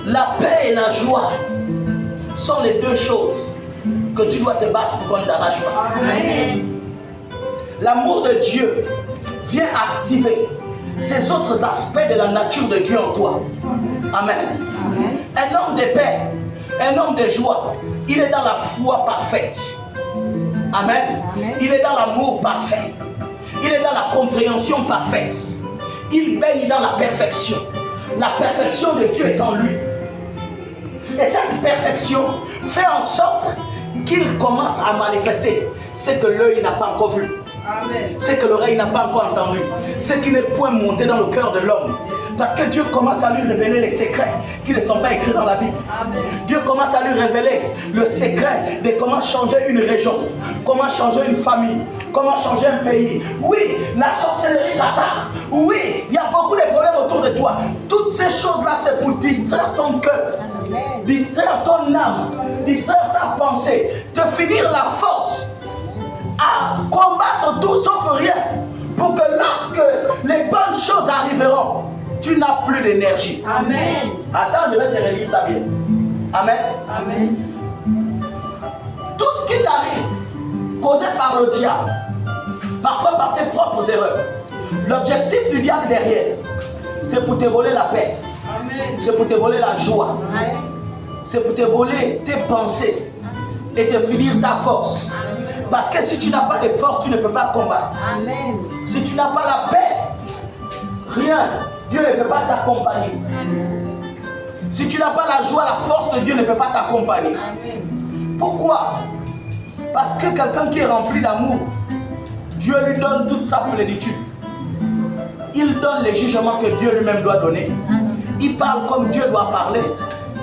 La paix et la joie sont les deux choses que tu dois te battre pour qu'on ne t'arrache pas. L'amour de Dieu vient activer ces autres aspects de la nature de Dieu en toi. Amen. Un homme de paix, un homme de joie, il est dans la foi parfaite. Amen. Il est dans l'amour parfait. Il est dans la compréhension parfaite. Il baigne dans la perfection. La perfection de Dieu est en lui. Et cette perfection fait en sorte qu'il commence à manifester ce que l'œil n'a pas encore vu. Ce que l'oreille n'a pas encore entendu. Ce qui n'est point monté dans le cœur de l'homme. Parce que Dieu commence à lui révéler les secrets qui ne sont pas écrits dans la Bible. Dieu commence à lui révéler le secret de comment changer une région, comment changer une famille, comment changer un pays. Oui, la sorcellerie t'attaque. Oui, il y a beaucoup de problèmes autour de toi. Toutes ces choses-là, c'est pour distraire ton cœur, distraire ton âme, distraire ta pensée, te finir la force à combattre tout sauf rien, pour que lorsque les bonnes choses arriveront, tu n'as plus d'énergie. Amen. Attends, je vais te relire ça bien. Amen. Amen. Tout ce qui t'arrive, causé par le diable, parfois par tes propres erreurs, l'objectif du diable derrière, c'est pour te voler la paix. C'est pour te voler la joie. C'est pour te voler tes pensées et te finir ta force. Parce que si tu n'as pas de force, tu ne peux pas combattre. Amen. Si tu n'as pas la paix, rien, Dieu ne peut pas t'accompagner. Si tu n'as pas la joie, la force de Dieu ne peut pas t'accompagner. Pourquoi? Parce que quelqu'un qui est rempli d'amour, Dieu lui donne toute sa plénitude. Il donne les jugements que Dieu lui-même doit donner. Il parle comme Dieu doit parler.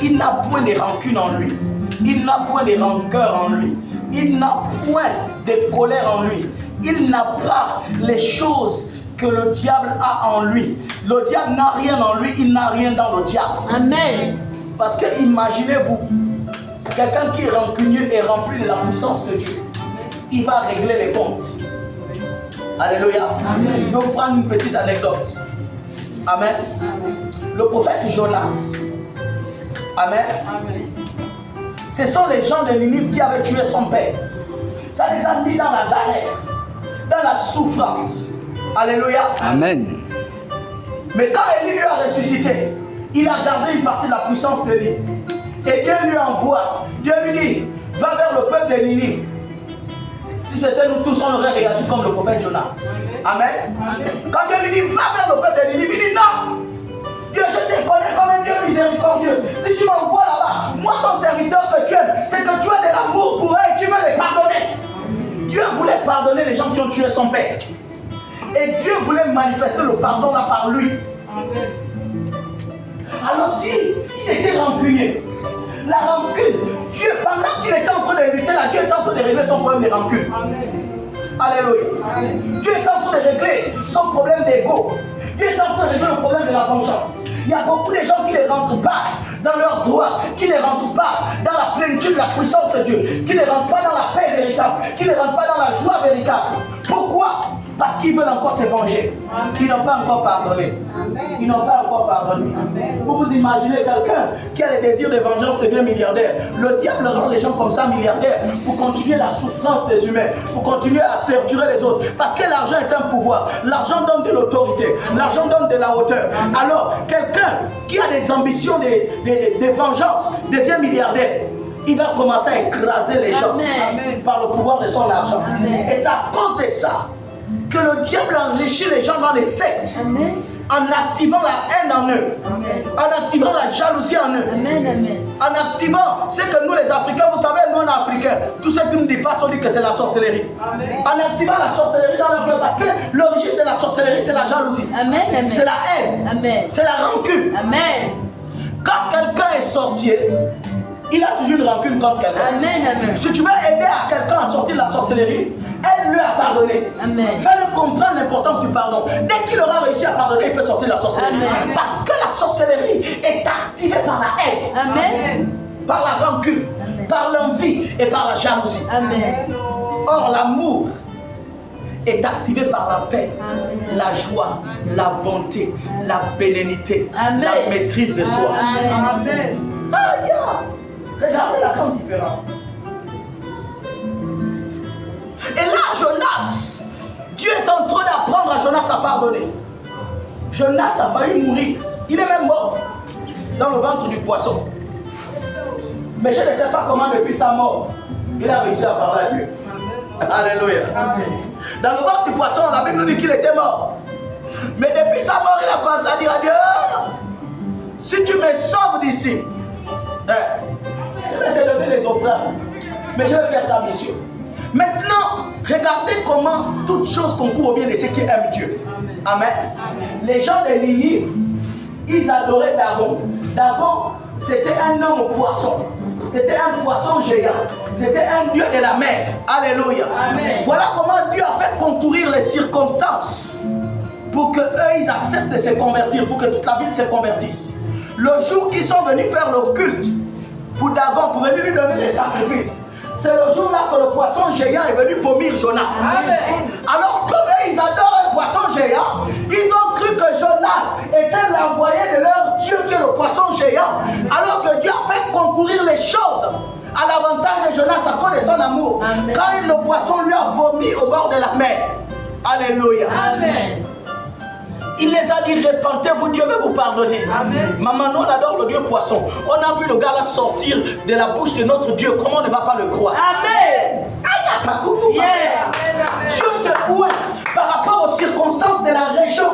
Il n'a point de rancune en lui. Il n'a point de rancœur en lui. Il n'a point de colère en lui. Il n'a pas les choses que le diable a en lui. Le diable n'a rien en lui, il n'a rien dans le diable. Amen. Parce que imaginez-vous, quelqu'un qui est rancunieux et rempli de la puissance de Dieu, il va régler les comptes. Alléluia. Amen. Je vais vous prendre une petite anecdote. Amen. Amen. Le prophète Jonas. Amen. Amen. Ce sont les gens de Ninive qui avaient tué son père. Ça les a mis dans la galère, dans la souffrance. Alléluia. Amen. Mais quand Élie lui a ressuscité, il a gardé une partie de la puissance d'Élie. Et Dieu lui envoie, Dieu lui dit, va vers le peuple de Ninive. Si c'était nous tous, on aurait réagi comme le prophète Jonas. Amen. Amen. Quand Dieu lui dit, va vers le peuple de Ninive, il dit non. Dieu, je te connais comme un Dieu miséricordieux. Si tu m'envoies là-bas, moi ton serviteur que tu aimes, c'est que tu as de l'amour pour eux et tu veux les pardonner. Dieu voulait pardonner les gens qui ont tué son père. Et Dieu voulait manifester le pardon là par lui. Amen. Alors si il était rancunier, la rancune, Dieu, pendant qu'il était en train de lutter là, Dieu était en train de régler son problème de rancune. Amen. Alléluia. Amen. Dieu est en train de régler son problème d'ego. Dieu est en train de régler le problème de la vengeance. Il y a beaucoup de gens qui ne rentrent pas dans leur droit, qui ne rentrent pas dans la plénitude de la puissance de Dieu, qui ne rentrent pas dans la paix véritable, qui ne rentrent pas dans la joie véritable. Pourquoi? Parce qu'ils veulent encore se venger. Ils n'ont pas encore pardonné. Ils n'ont pas encore pardonné. Vous vous imaginez quelqu'un qui a le désir de vengeance devient milliardaire. Le diable rend les gens comme ça milliardaires pour continuer la souffrance des humains, pour continuer à torturer les autres. Parce que l'argent est un pouvoir. L'argent donne de l'autorité. L'argent donne de la hauteur. Alors, quelqu'un qui a des ambitions de vengeance devient milliardaire. Il va commencer à écraser les gens par le pouvoir de son argent. Et c'est à cause de ça que le diable enrichit les gens dans les sectes. Amen. En activant la haine en eux. Amen. En activant la jalousie en eux. Amen. Amen. En activant ce que nous les Africains, vous savez, nous on est Africains, tout ce qui nous dépasse, on dit que c'est la sorcellerie. Amen. En activant la sorcellerie dans leur cœur, parce que l'origine de la sorcellerie c'est la jalousie. Amen. C'est la haine. C'est la rancune. Amen. Quand quelqu'un est sorcier, il a toujours une rancune contre quelqu'un. Si tu veux aider à quelqu'un à sortir de la sorcellerie, aide-le à pardonner. Fais-le comprendre l'importance du pardon. Dès qu'il aura réussi à pardonner, il peut sortir de la sorcellerie. Parce que la sorcellerie est activée par la haine, par la rancune, par l'envie et par la jalousie. Or, l'amour est activé par la paix, la joie, la bonté, la bénédiction, la maîtrise de soi. Amen. Aïe! Regardez la grande différence. Et là, Jonas, Dieu est en train d'apprendre à Jonas à pardonner. Jonas a failli mourir. Il est même mort dans le ventre du poisson. Mais je ne sais pas comment depuis sa mort, il a réussi à parler à Dieu. Alléluia. Amen. Dans le ventre du poisson, la Bible nous dit qu'il était mort. Mais depuis sa mort, il a commencé à dire à Dieu, si tu me sauves d'ici, je vais te donner les offrandes, mais je vais faire ta mission. Maintenant, regardez comment toutes choses concourent au bien de ceux qui aiment Dieu. Amen. Amen. Les gens de Ninive, ils adoraient Dagon. Dagon, c'était un homme poisson. C'était un poisson géant. C'était un dieu de la mer. Alléluia. Amen. Voilà comment Dieu a fait concourir les circonstances pour qu'eux, ils acceptent de se convertir, pour que toute la ville se convertisse. Le jour qu'ils sont venus faire le culte pour Dagon, pour venir lui donner les sacrifices, c'est le jour-là que le poisson géant est venu vomir Jonas. Amen. Alors, comme eux, ils adorent le poisson géant, ils ont cru que Jonas était l'envoyé de leur Dieu qui est le poisson géant. Alors que Dieu a fait concourir les choses à l'avantage de Jonas à cause de son amour. Amen. Quand le poisson lui a vomi au bord de la mer. Alléluia. Amen. Il les a dit, repentez-vous, Dieu va vous pardonner. Amen. Maman, nous on adore le Dieu poisson. On a vu le gars là sortir de la bouche de notre Dieu. Comment on ne va pas le croire? Amen. Dieu te voit par rapport aux circonstances de la région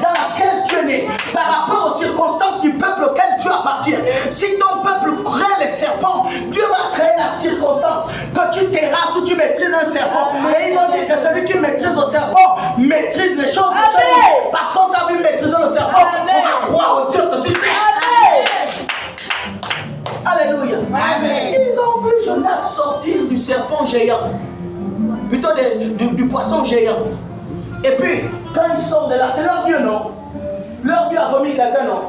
dans laquelle tu es né, par rapport aux circonstances du peuple auquel tu appartiens. Si ton peuple crée les serpents, Dieu va créer la circonstance que tu terrasses ou tu maîtrises un serpent. Et il a dit que celui qui maîtrise le serpent maîtrise les choses de Dieu. Parce qu'on t'a vu maîtriser le serpent, on va croire au Dieu que tu sais. Alléluia. Amen. Ils ont vu Jonas sortir du serpent géant, plutôt du poisson géant. Et puis, quand ils sortent de là, c'est leur Dieu, non? Leur Dieu a vomi quelqu'un, non?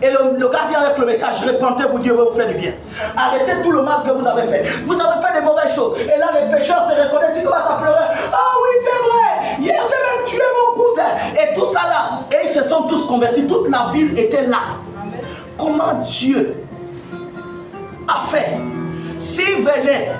Et le gars vient avec le message, repentez-vous, Dieu va vous faire du bien. Arrêtez tout le mal que vous avez fait. Vous avez fait des mauvaises choses. Et là, les pécheurs se reconnaissent, ils commencent à pleurer. Ah oui, c'est vrai, hier j'ai même tué mon cousin. Et tout ça là, et ils se sont tous convertis. Toute la ville était là. Amen. Comment Dieu a fait? S'il venait,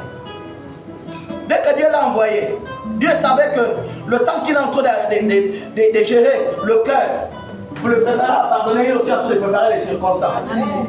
dès que Dieu l'a envoyé, Dieu savait que le temps qu'il est en train de gérer le cœur, pour le préparer à pardonner, il est aussi en train de préparer les circonstances. Amen.